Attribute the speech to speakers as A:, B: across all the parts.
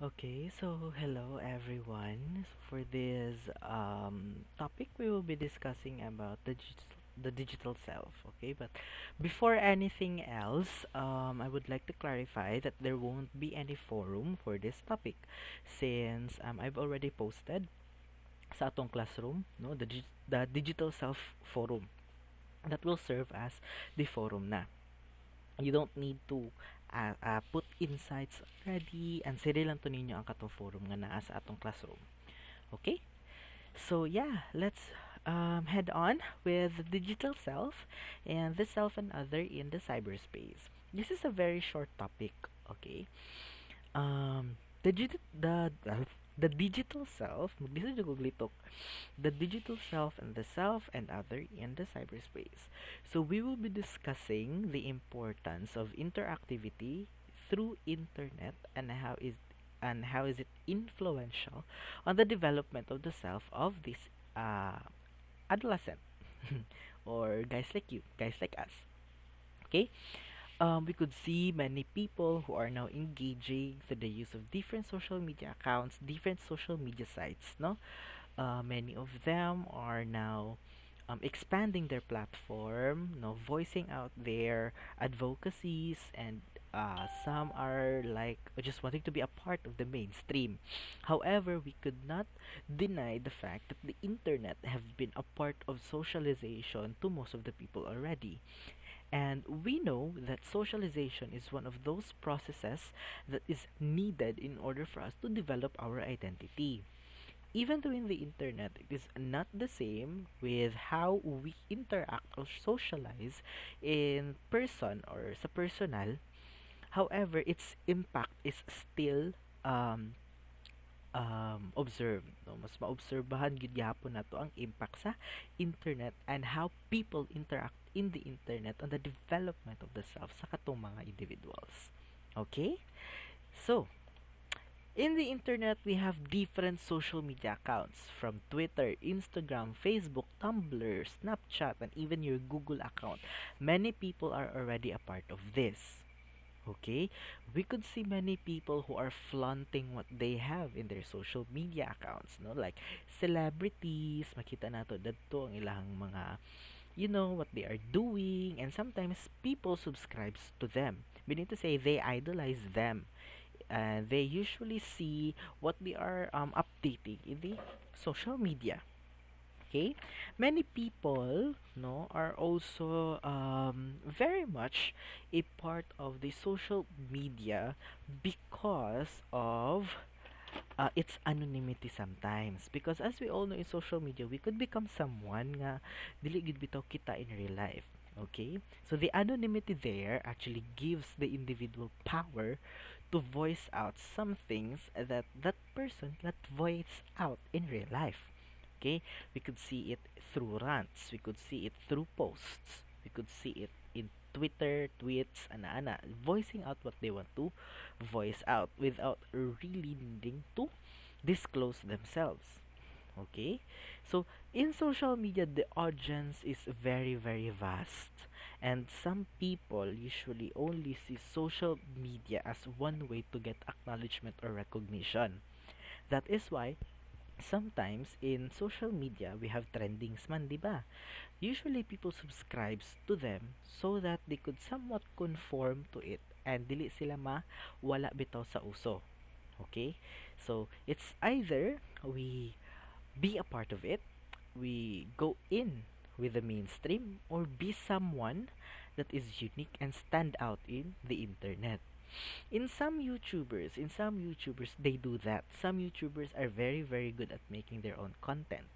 A: Okay, so hello everyone. For this topic, we will be discussing about the digital self. Okay, but before anything else, I would like to clarify that there won't be any forum for this topic, since I've already posted sa atong classroom, no, the digital self forum that will serve as the forum na. You don't need to put insights ready and sige lang to ninyo ang katong forum nga naa sa atong classroom. Okay? So yeah, let's head on with the digital self and the self and other in the cyberspace. This is a very short topic, okay? The the digital self, maglisod jud kog litok, the digital self and the self and other in the cyberspace. So we will be discussing the importance of interactivity through internet and how is it influential on the development of the self of this adolescent or guys like you, guys like us. Okay, we could see many people who are now engaging through the use of different social media accounts, different social media sites. No, many of them are now expanding their platform, voicing out their advocacies, and some are like just wanting to be a part of the mainstream. However, we could not deny the fact that the internet have been a part of socialization to most of the people already. And we know that socialization is one of those processes that is needed in order for us to develop our identity. Even though in the internet it is not the same with how we interact or socialize in person or sa personal, however, its impact is still um, observed. No? Mas maobserbahan gyud gyapon nato ang impact sa internet and how people interact in the internet on the development of the self sa katong mga individuals. Okay? So, in the internet, we have different social media accounts from Twitter, Instagram, Facebook, Tumblr, Snapchat, and even your Google account. Many people are already a part of this. Okay, we could see many people who are flaunting what they have in their social media accounts, no? Like celebrities, makita nato dadto ang ilang mga what they are doing, and sometimes people subscribes to them. Meaning to say they idolize them, and they usually see what they are updating in the social media. Okay, many people no are also very much a part of the social media because of its anonymity sometimes, because as we all know, in social media we could become someone nga dili gid bitaw kita in real life. Okay, so the anonymity there actually gives the individual power to voice out some things that that person not voice out in real life. Okay, we could see it through rants, we could see it through posts, we could see it in Twitter, tweets, ana-ana, voicing out what they want to voice out without really needing to disclose themselves. Okay, so in social media, the audience is very, very vast, and some people usually only see social media as one way to get acknowledgement or recognition. That is why sometimes in social media we have trendings man, di ba? Usually people subscribes to them so that they could somewhat conform to it and dili sila wala bitaw sa uso. Okay? So it's either we be a part of it, we go in with the mainstream, or be someone that is unique and stand out in the internet. In some YouTubers, they do that. Some YouTubers are very, very good at making their own content.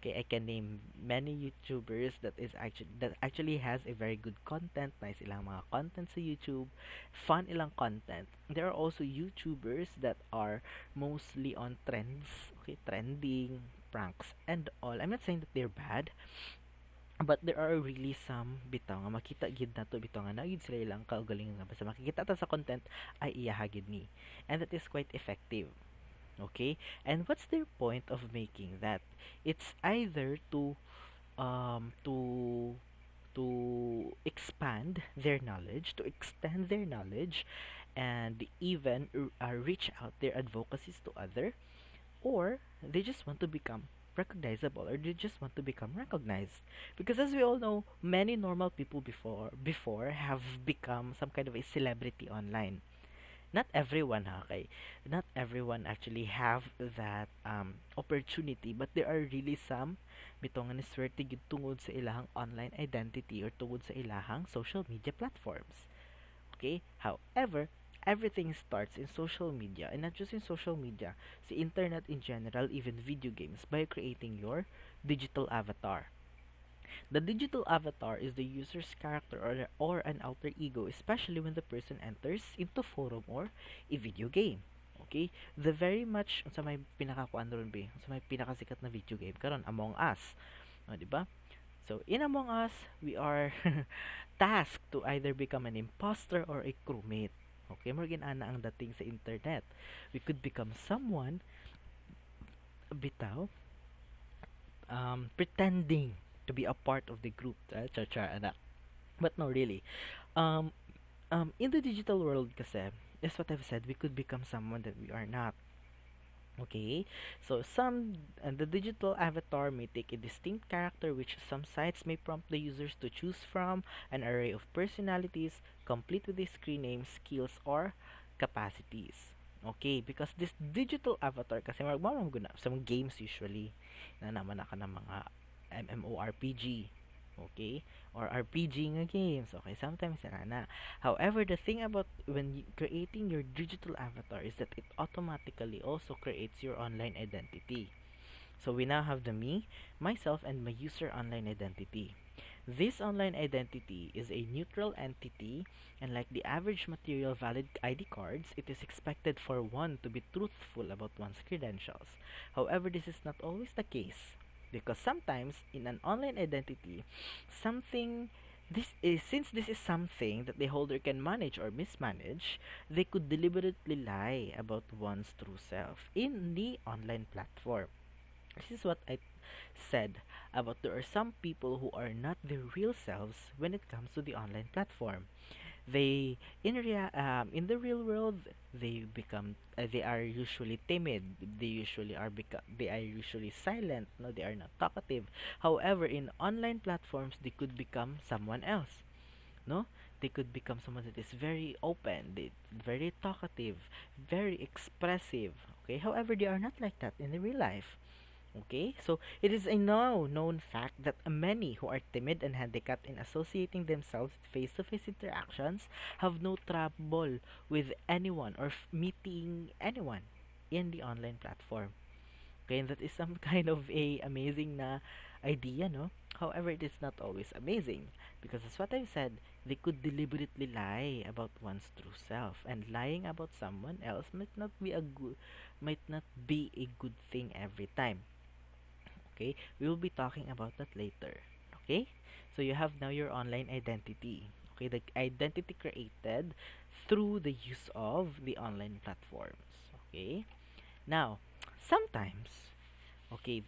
A: Okay, I can name many YouTubers that actually has a very good content, nice ilang mga content sa YouTube, fun ilang content. There are also YouTubers that are mostly on trends, okay, trending, pranks, and all. I'm not saying that they're bad, but there are really some bitaw nga makita gid nato bitaw nga naagid sila ilang kaugalingon nga basta makikita ta sa content ay iyaha gid ni, and that is quite effective. Okay, and what's their point of making that? It's either to expand their knowledge, to extend their knowledge, and even reach out their advocacies to other, or they just want to become recognizable, or they just want to become recognized, because as we all know, many normal people before have become some kind of a celebrity online. Not everyone, ha, okay, not everyone actually have that opportunity, but there are really some bitong nga niswerte gyud tungod sa ilahang online identity or tungod sa ilahang social media platforms. Okay? However, everything starts in social media, and not just in social media, the internet in general, even video games, by creating your digital avatar. The digital avatar is the user's character, or an alter ego, especially when the person enters into forum or a video game. Okay? The very much sa may pinakakuan ron be, sa may pinakasikat na video game karon, Among Us. O, di ba? So, in Among Us, we are tasked to either become an imposter or a crewmate. Okay, more ana ang dating sa internet. We could become someone bitaw pretending to be a part of the group. Char anak. But no, really. Um, in the digital world kasi, that's what I've said, we could become someone that we are not. Okay, so the digital avatar may take a distinct character, which some sites may prompt the users to choose from an array of personalities, complete with a screen name, skills, or capacities. Okay, because this digital avatar kasi magmamam guna sa mga games usually na naman naka ng mga MMORPG. Okay, or RPG nga games. Okay, sometimes na. However, the thing about when creating your digital avatar is that it automatically also creates your online identity. So we now have the me, myself, and my user online identity. This online identity is a neutral entity, and like the average material valid ID cards, it is expected for one to be truthful about one's credentials. However, this is not always the case, because sometimes in an online identity, something this is since this is something that the holder can manage or mismanage, they could deliberately lie about one's true self in the online platform. This is what I said about there are some people who are not their real selves when it comes to the online platform. They in the real world, they are usually timid. They are usually silent. No, they are not talkative. However, in online platforms, they could become someone else. No, they could become someone that is very open, very talkative, very expressive. Okay, however, they are not like that in the real life. Okay, so it is a now known fact that many who are timid and handicapped in associating themselves with face to face interactions have no trouble with anyone or meeting anyone in the online platform. Okay, and that is some kind of a amazing na idea, no? However, it is not always amazing, because as what I've said, they could deliberately lie about one's true self, and lying about someone else might not be a good thing every time. Okay, we will be talking about that later. Okay, so you have now your online identity. Okay, the identity created through the use of the online platforms. Okay, now sometimes, okay,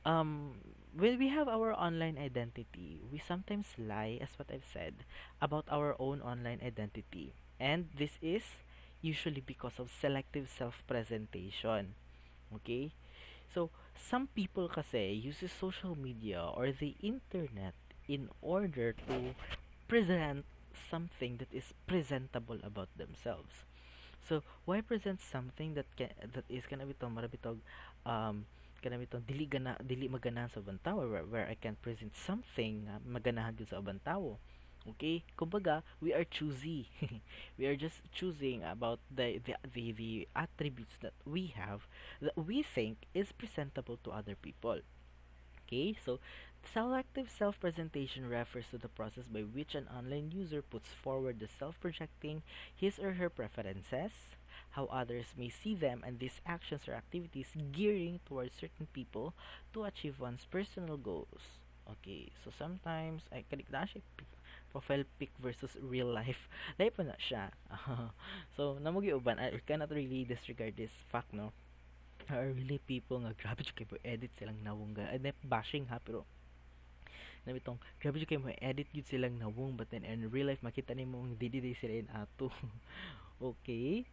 A: when we have our online identity, we sometimes lie, as what I've said, about our own online identity, and this is usually because of selective self-presentation. Okay, so, some people kasi uses social media or the internet in order to present something that is presentable about themselves. So, why present something that is gonna bitong marabitog kana bitong dili maganahan sa ubang tao, where I can present something maganahan gyud sa ubang tao. Okay, kumbaga, we are choosy. We are just choosing about the attributes that we have that we think is presentable to other people. Okay, so selective self-presentation refers to the process by which an online user puts forward the self-projecting his or her preferences, how others may see them, and these actions or activities gearing towards certain people to achieve one's personal goals. Okay, so sometimes I kanik na siya profile pic versus real life. Lahi pa na siya. So, namugi uban, I cannot really disregard this fact, no? There are really people nga grabe jud kay mo edit silang nawong ga. And bashing ha, pero na bitong grabe jud kay mo edit jud silang nawong, but then in real life makita nimo didi sila in ato. Okay.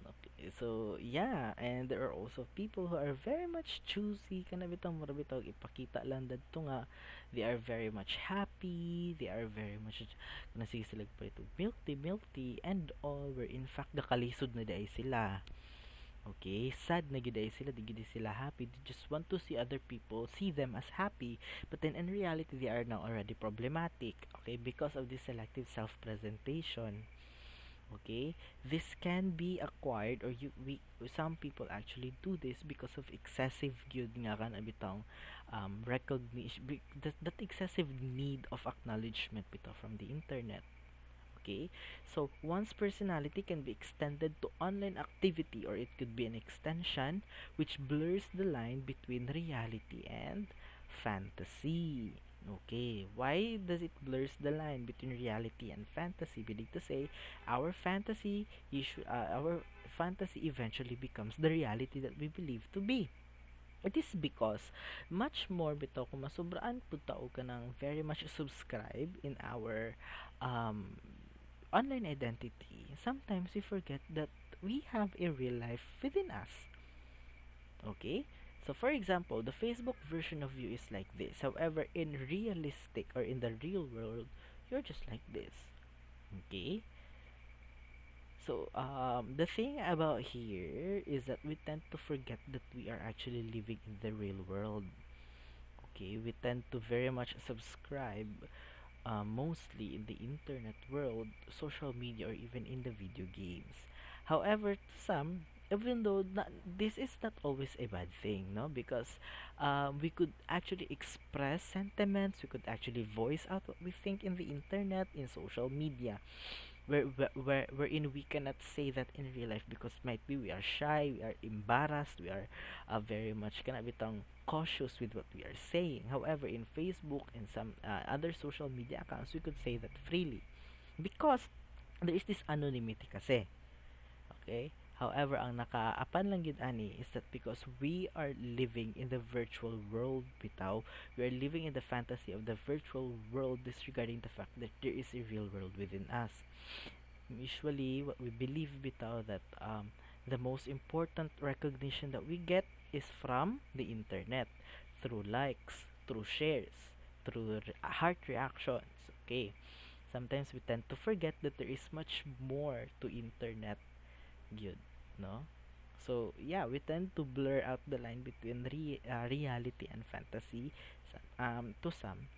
A: Okay, so yeah, and there are also people who are very much choosy kana bitaw mura bitaw ipakita lang dadto nga they are very much happy, they are very much nasisilag pa ito milk tea and all where in fact gakalisod na day sila. Okay, sad na gid ay sila, di gid sila happy. They just want to see other people see them as happy, but then in reality they are now already problematic. Okay, because of this selective self-presentation. Okay, this can be acquired, or some people actually do this because of excessive gyud nga kan bitaw recognition, that excessive need of acknowledgement bitaw from the internet. Okay, so one's personality can be extended to online activity, or it could be an extension which blurs the line between reality and fantasy. Okay, why does it blurs the line between reality and fantasy? Meaning to say, our fantasy eventually becomes the reality that we believe to be. It is because much more bitaw kung masobraan pud ta og kanang very much subscribe in our um online identity, sometimes we forget that we have a real life within us. Okay? So for example, the Facebook version of you is like this. However, in realistic or in the real world, you're just like this. Okay? So the thing about here is that we tend to forget that we are actually living in the real world. Okay? We tend to very much subscribe mostly in the internet world, social media, or even in the video games. However, to some, even though this is not always a bad thing, no, because we could actually express sentiments, we could actually voice out what we think in the internet, in social media, wherein we cannot say that in real life because might be we are shy, we are embarrassed, we are very much kana bitang cautious with what we are saying. However, in Facebook and some other social media accounts, we could say that freely because there is this anonymity kasi. Okay? However, ang nakaapan lang yun ani is that because we are living in the virtual world bitaw, we are living in the fantasy of the virtual world disregarding the fact that there is a real world within us. Usually, what we believe bitaw that the most important recognition that we get is from the internet, through likes, through shares, through heart reactions. Okay. Sometimes we tend to forget that there is much more to internet good, no? So yeah, we tend to blur out the line between reality and fantasy, to some,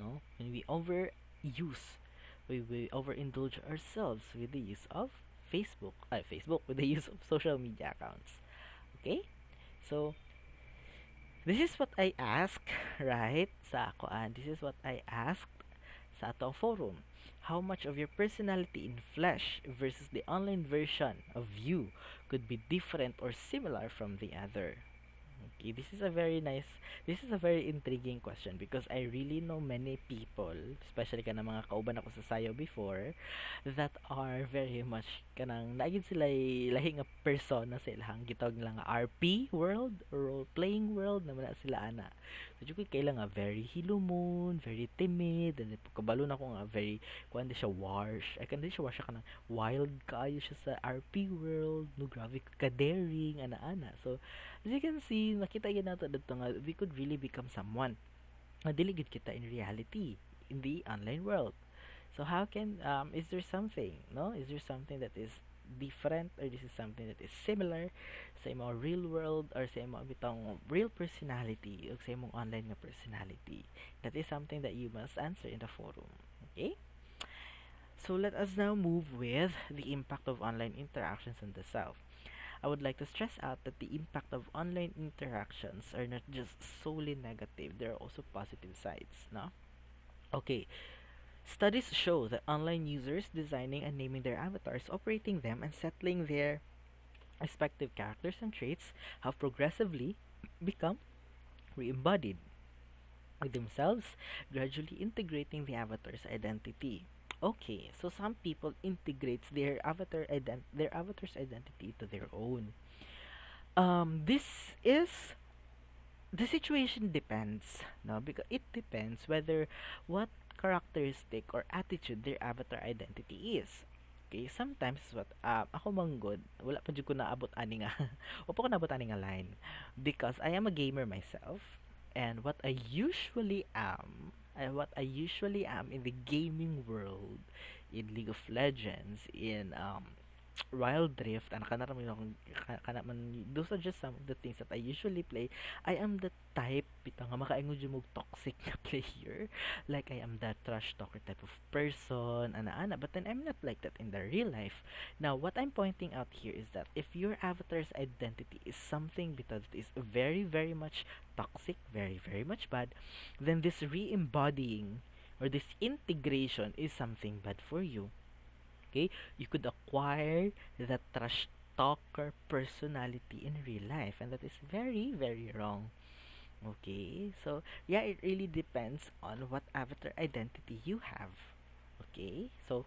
A: no? When we overuse, we overindulge ourselves with the use of Facebook, with the use of social media accounts. Okay, so this is what I ask, right? Sa ako, this is what I asked sa atong forum. How much of your personality in flesh versus the online version of you could be different or similar from the other? Okay, this is a very intriguing question because I really know many people, especially ka na mga kauban ako sa sayo before, that are very much kanang naagid sila lahi nga persona sa ilang gitawag nila nga RP world or role playing world naman na sila ana. So jud kay nga very hilumon, very timid, and kabalo na ko nga very kuan di siya warsh. Ay kan di siya warsh siya kanang wild kaayo siya sa RP world, no grabe ka daring ana-ana. So as you can see, nakita yun nato dito nga we could really become someone na dili gid kita in reality in the online world. So how can is there something, no? Is there something that is different, or this is something that is similar sa imong real world or sa imong bitong real personality o sa imong online nga personality? That is something that you must answer in the forum. Okay? So let us now move with the impact of online interactions on the self. I would like to stress out that the impact of online interactions are not just solely negative, there are also positive sides, no? Okay, studies show that online users designing and naming their avatars, operating them, and settling their respective characters and traits have progressively become re-embodied with themselves, gradually integrating the avatar's identity. Okay, so some people integrates their avatar's identity to their own. This is the situation depends, no, because it depends whether what characteristic or attitude their avatar identity is. Okay, sometimes what ako manggod, wala pa jud ko naabot ani nga. Wa pa ko naabot ani nga line because I am a gamer myself and what I usually am in the gaming world in League of Legends in Wild Rift and kana man those are just some of the things that I usually play. I am the type bitaw nga makaingon jud mo toxic na player. Like I am the trash talker type of person, ana but then I'm not like that in the real life. Now what I'm pointing out here is that if your avatar's identity is something because it is very very much toxic, very very much bad, then this re-embodying or this integration is something bad for you. Okay, you could acquire that trash talker personality in real life, and that is very very wrong. Okay, so yeah, it really depends on what avatar identity you have. Okay, so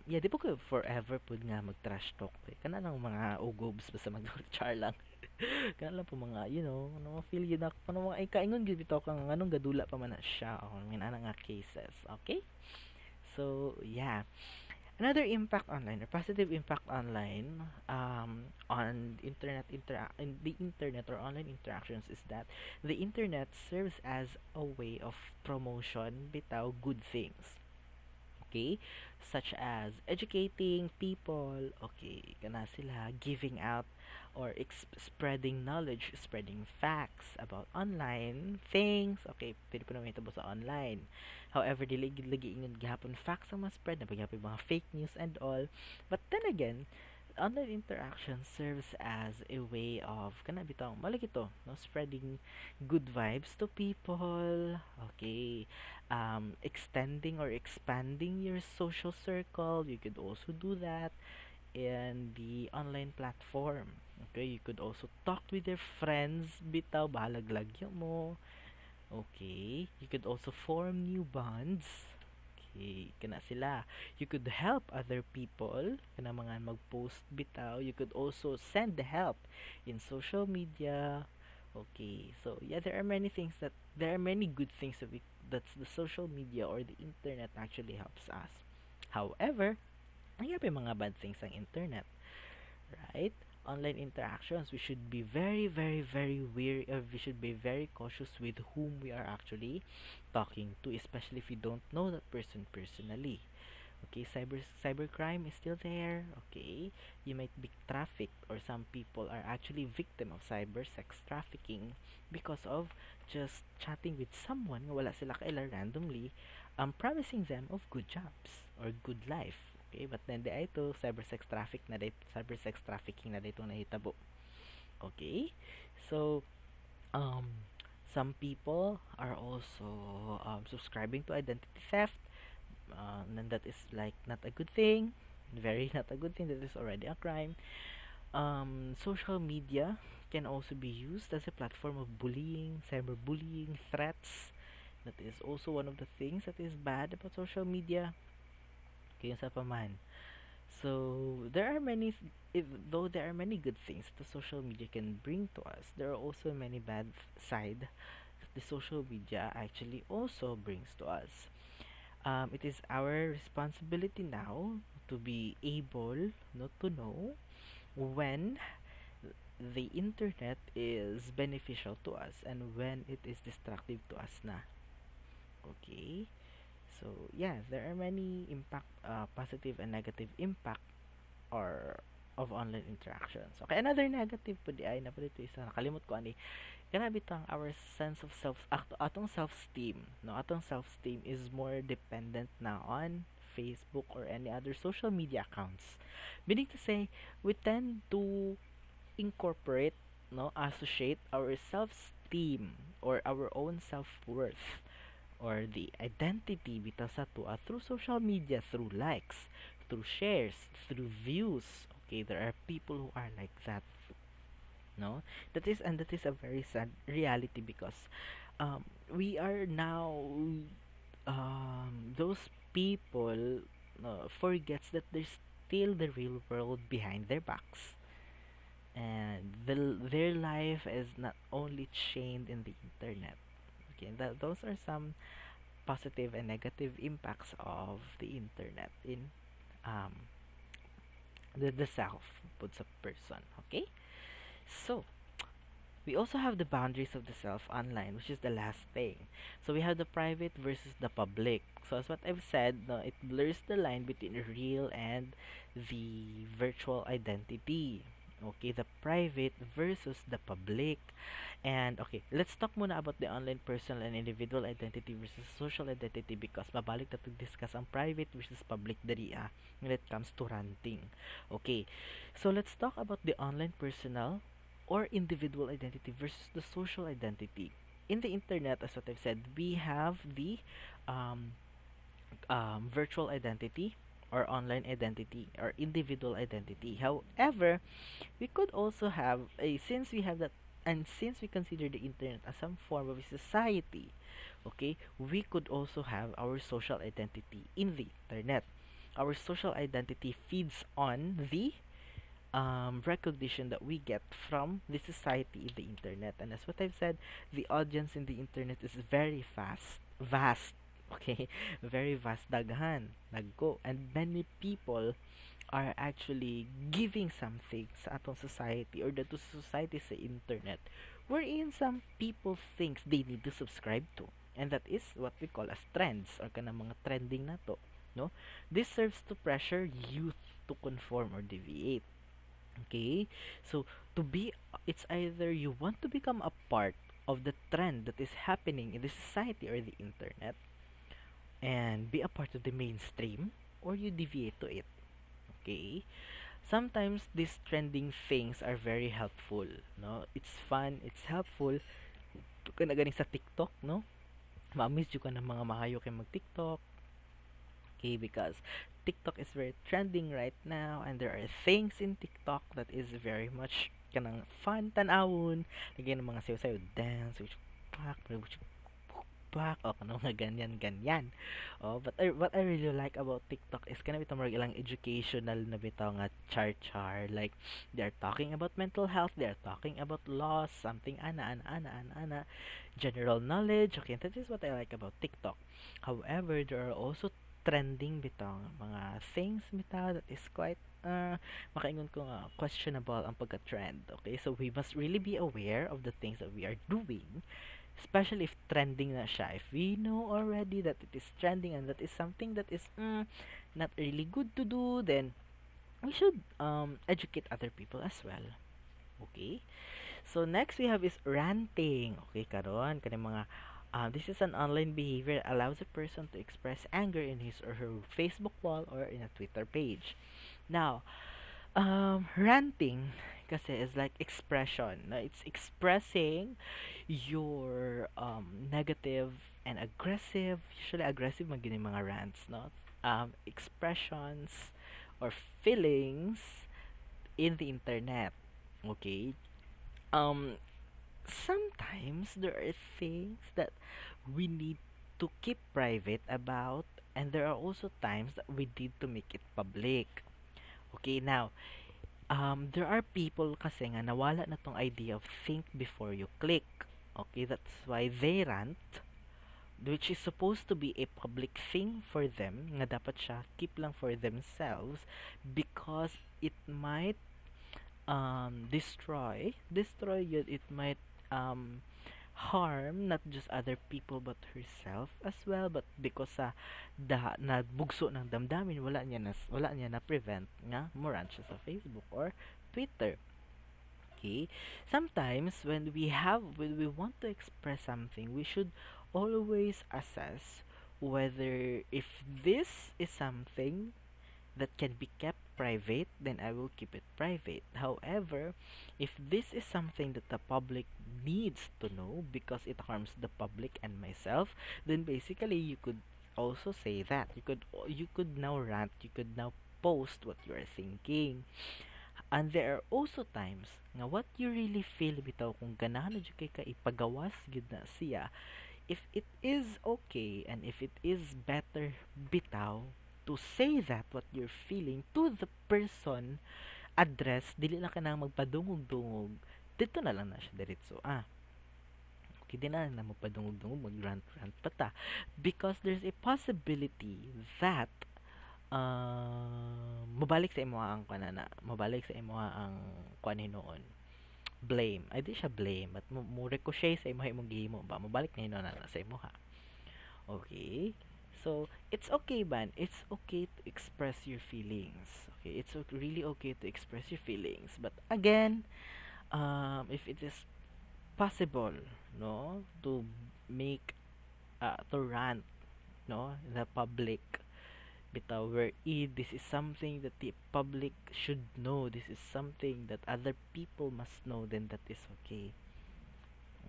A: yeah, di po ko forever pud nga mag trash talk eh. Kana lang mga ugobs basta mag char lang. Kana lang po mga, ano, feel yun ako, ano, mga, ay, kaingon, gud bitaw kang, anong gadula pa man na siya, o, nga nga cases, okay? So, yeah. Another impact online or positive impact online on in the internet or online interactions is that the internet serves as a way of promotion bitaw good things, okay, such as educating people, okay, kana sila giving out or spreading knowledge, spreading facts about online things, okay, pwede po naman ito sa online. However, dili gid lagi ingon gihapon facts ang spread na pagyapon mga fake news and all. But then again, online interaction serves as a way of kana bitaw malagi to, no, spreading good vibes to people, okay, extending or expanding your social circle. You could also do that in the online platform. Okay, you could also talk with your friends, bitaw bahalag-lagyo mo. Okay, you could also form new bonds. Okay, kana sila. You could help other people, kana mga mag-post bitaw. You could also send the help in social media. Okay, so yeah, there are many good things that the social media or the internet actually helps us. However, may mga bad things ang internet, right? Online interactions, we should be very, very, very wary, we should be very cautious with whom we are actually talking to, especially if we don't know that person personally. Okay, cybercrime is still there. Okay, you might be trafficked, or some people are actually victim of cyber sex trafficking because of just chatting with someone nga wala sila kaila randomly, promising them of good jobs or good life. Okay, but then di ay to cyber sex trafficking na dito nahitabo. Okay, so um some people are also subscribing to identity theft, and that is like not a good thing, very not a good thing, that is already a crime. Social media can also be used as a platform of bullying, cyberbullying, threats. That is also one of the things that is bad about social media. Kaya sa paman. So there are many, though there are many good things that the social media can bring to us, there are also many bad side that the social media actually also brings to us. It is our responsibility now to be able not to know when the internet is beneficial to us and when it is destructive to us na. Okay? So, yeah, there are many positive and negative impact or of online interactions. Okay, another negative po di ay na po dito isa nakalimot ko ani kana bitang our sense of atong self-esteem, no, atong self-esteem is more dependent na on Facebook or any other social media accounts. Meaning to say, we tend to incorporate, no, associate our self-esteem or our own self-worth or the identity bitaw sa tuwa through social media, through likes, through shares, through views. Okay, there are people who are like that, no, that is a very sad reality because we are now those people forgets that there's still the real world behind their backs, and their life is not only chained in the internet. Okay, those are some positive and negative impacts of the internet in um, the self puts a person. Okay, so we also have the boundaries of the self online, which is the last thing. So we have the private versus the public. So as what I've said, no, it blurs the line between the real and the virtual identity. Okay, the private versus the public. And okay, let's talk muna about the online personal and individual identity versus social identity because mabalik na to discuss ang private versus public diri when it comes to ranting. Okay, so let's talk about the online personal or individual identity versus the social identity. In the internet, as what I've said, we have the um, virtual identity or online identity or individual identity. However, we could also have a since we have that and since we consider the internet as some form of a society, okay, we could also have our social identity in the internet. Our social identity feeds on the recognition that we get from the society in the internet. And as what I've said, the audience in the internet is very vast, okay, very vast, daghan, nagko, and many people are actually giving something sa atong society or to society sa internet wherein some people thinks they need to subscribe to, and that is what we call as trends or kanang mga trending na to, no. This serves to pressure youth to conform or deviate. Okay, so to be, it's either you want to become a part of the trend that is happening in the society or the internet and be a part of the mainstream, or you deviate to it. Okay, sometimes these trending things are very helpful, no, it's fun, it's helpful kana ganing sa TikTok, no, ma-miss ka ng mga mahayo kay mag TikTok. Okay, because TikTok is very trending right now and there are things in TikTok that is very much kanang fun tanawon, lagyan ng mga sayo-sayo dance which back o kanang mga ganyan. Oh, but what I really like about TikTok is kana bitaw mga ilang educational na bitaw nga char like they're talking about mental health, they're talking about laws, something ana general knowledge. Okay, that is what I like about TikTok. However, there are also trending bitaw mga things bitaw that is quite makaingon ko nga questionable ang pagka-trend. Okay, so we must really be aware of the things that we are doing, especially if trending na siya. If we know already that it is trending and that is something that is not really good to do, then we should educate other people as well. Okay, so next we have is ranting. Okay, karon kani mga this is an online behavior that allows a person to express anger in his or her Facebook wall or in a Twitter page. Now, ranting kasi is like expression. No? It's expressing your negative and aggressive, usually aggressive man gini mga rants, no? Expressions or feelings in the internet. Okay? Um, Sometimes there are things that we need to keep private about, and there are also times that we need to make it public. Okay, now, there are people kasi nga nawala na tong idea of think before you click. Okay, that's why they rant, which is supposed to be a public thing for them, nga dapat siya keep lang for themselves because it might destroy yun, it might harm not just other people but herself as well, but because sa nagbugso ng damdamin, wala niya na prevent nga moran siya sa Facebook or Twitter. Okay, sometimes when we want to express something, we should always assess whether if this is something that can be kept private, then I will keep it private. However, if this is something that the public needs to know because it harms the public and myself, then basically you could also say that. You could now rant, you could now post what you are thinking. And there are also times nga what you really feel bitaw kung ganahan na jud kay ka ipagawas gyud na siya, if it is okay and if it is better bitaw to say that what you're feeling to the person address, dili na ka nang magpadungog-dungog, dito na lang na siya diretso. Okay, di na lang na magpadungog-dungog, mag-rant-rant pa ta. Because there's a possibility that mobalik sa imuha ang kanana, mobalik sa imuha ang kuan hinuon. Blame. Ay di siya blame, but mo ricochet sa imuha imong gihimo ba, mobalik na hinuon na sa imuha. Okay? So, it's okay, man. It's okay to express your feelings. Okay, it's really okay to express your feelings. But again, if it is possible, no, to make to rant, no, in the public, bitaw where this is something that the public should know. This is something that other people must know. Then that is okay.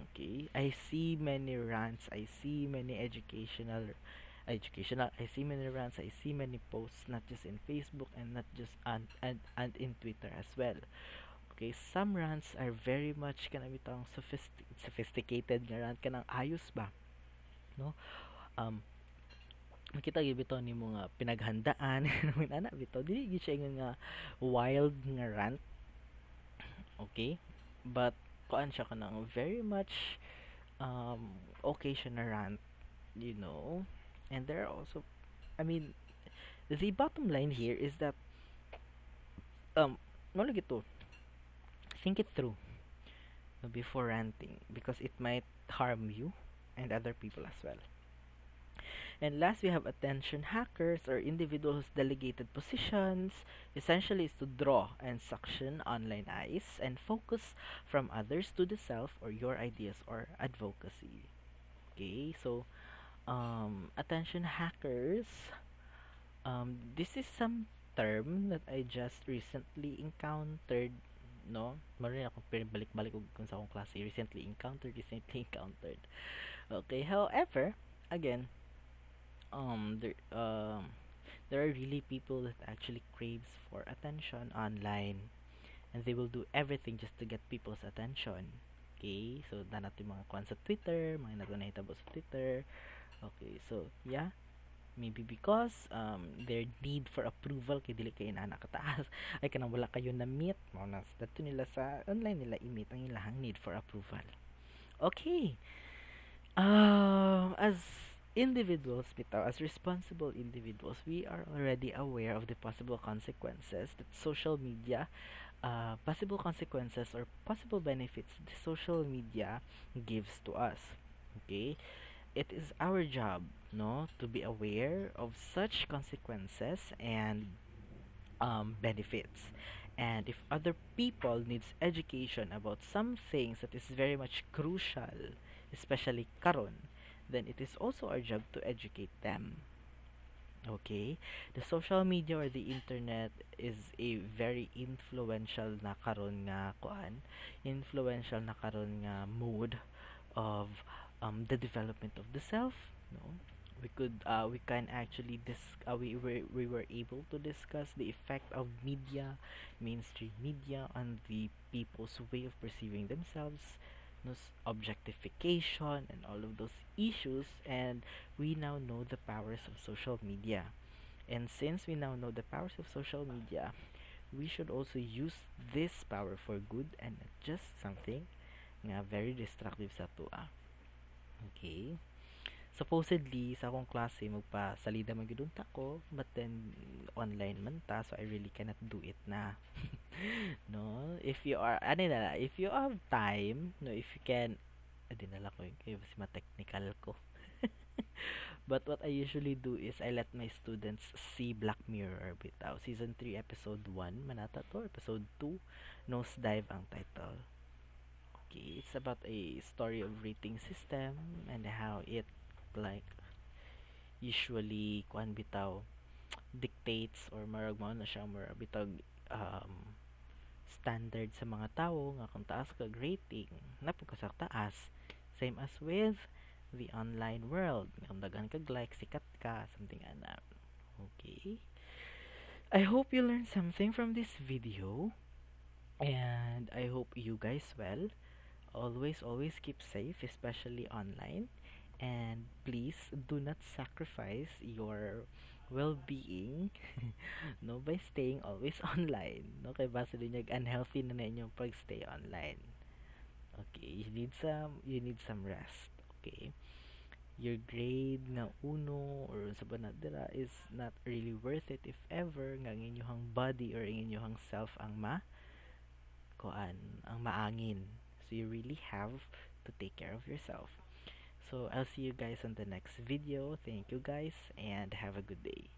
A: Okay, I see many rants. I see many educational. I see many rants. I see many posts, not just in Facebook and not just and in Twitter as well. Okay, some rants are very much kana bitang sophisticated nga rant kanang ayos ba, no? Um, makita gyud bitaw nimo nga pinaghandaan ng ana bitaw dili gyud siya nga wild nga rant, okay? But kuan siya kanang very much okay siya na rant, you know. And there are also, I mean, the bottom line here is that um mo lagi to, think it through before ranting because it might harm you and other people as well. And last, we have attention hackers or individuals delegated positions. Essentially, is to draw and suction online eyes and focus from others to the self or your ideas or advocacy. Okay, so attention hackers. This is some term that I just recently encountered. No, maroon ako balik-balik kung sa akong klase. Recently encountered. Okay, however, again, um there um there are really people that actually craves for attention online, and they will do everything just to get people's attention. Okay, so na natin mga kwan sa Twitter, mga nahitabo sa Twitter. Okay, so yeah, maybe because their need for approval kay dili kay inana kataas ay kanang wala kayo na meet mo na dato nila sa online nila i-meet ang ilang need for approval. Okay, as individuals, bitaw, as responsible individuals, we are already aware of the possible consequences that social media, possible consequences or possible benefits the social media gives to us. Okay, it is our job, no, to be aware of such consequences and benefits. And if other people needs education about some things that is very much crucial, especially karon, then it is also our job to educate them. Okay, the social media or the internet is a very influential na karon nga kuan, influential na karon nga mode of the development of the self. No, we can actually we were able to discuss the effect of media, mainstream media, on the people's way of perceiving themselves, no, objectification and all of those issues. And we now know the powers of social media, and since we now know the powers of social media, we should also use this power for good and not just something nga very destructive sa tua. Okay, supposedly sa akong klase magpasalida man gyud unta ko, but then online man ta, so I really cannot do it na. No, if you are ano na, if you have time, no, if you can, adi na lang ko kay mas technical ko. But what I usually do is I let my students see Black Mirror bitaw season 3 episode 1 manata to, episode 2 Nosedive ang title. Okay, it's about a story of rating system and how it like usually kuan bitaw dictates or marag mo na siya marag bitaw standard sa mga tao nga kung taas ka rating napagkasak taas, same as with the online world kung daghan kag like sikat ka something ana. Okay, I hope you learned something from this video, and I hope you guys well. Always keep safe, especially online, and please do not sacrifice your well-being no by staying always online, no, kay base din yung unhealthy na inyong pag-stay online. Okay, you need some rest. Okay, your grade nga uno or sa banat dira is not really worth it if ever nga ang inyong body or ang inyong self ang ang maangin. So you really have to take care of yourself. So I'll see you guys on the next video. Thank you guys and have a good day.